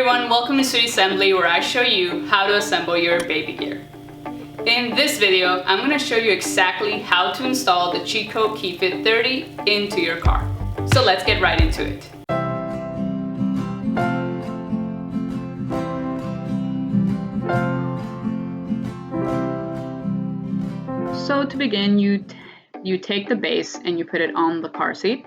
everyone, welcome to SweetieSembly, where I show you how to assemble your baby gear. In this video, I'm going to show you exactly how to install the Chicco Keyfit 30 into your car. So let's get right into it. So to begin, you take the base and you put it on the car seat.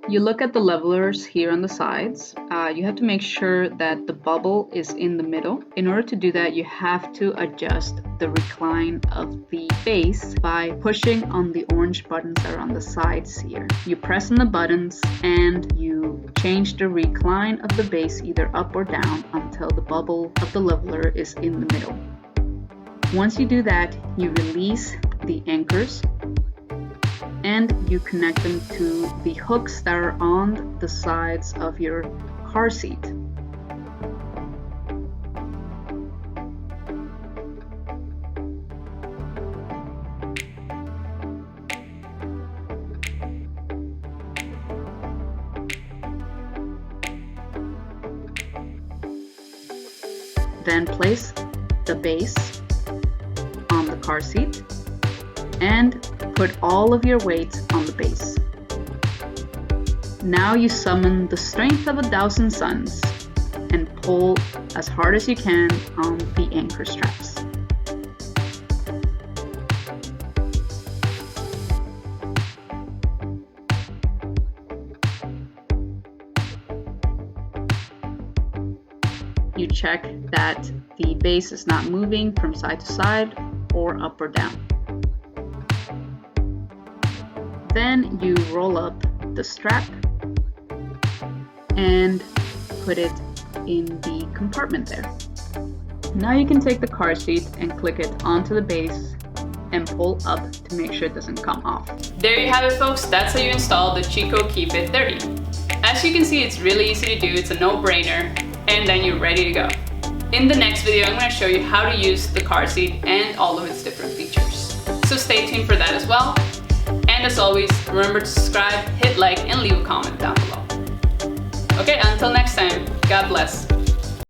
You look at the levelers here on the sides. You have to make sure that the bubble is in the middle. In order to do that, you have to adjust the recline of the base by pushing on the orange buttons that are on the sides here. You press on the buttons and you change the recline of the base either up or down until the bubble of the leveler is in the middle. Once you do that, you release the anchors and you connect them to the hooks that are on the sides of your car seat. Then place the base on the car seat and put all of your weight on the base. Now you summon the strength of 1,000 suns and pull as hard as you can on the anchor straps. You check that the base is not moving from side to side or up or down. Then you roll up the strap and put it in the compartment there. Now you can take the car seat and click it onto the base and pull up to make sure it doesn't come off. There you have it, folks. That's how you install the Chicco Keyfit 30. As you can see, it's really easy to do. It's a no-brainer, and then you're ready to go. In the next video, I'm going to show you how to use the car seat and all of its different features. So stay tuned for that as well. And as always, remember to subscribe, hit like, and leave a comment down below. Okay, until next time, God bless.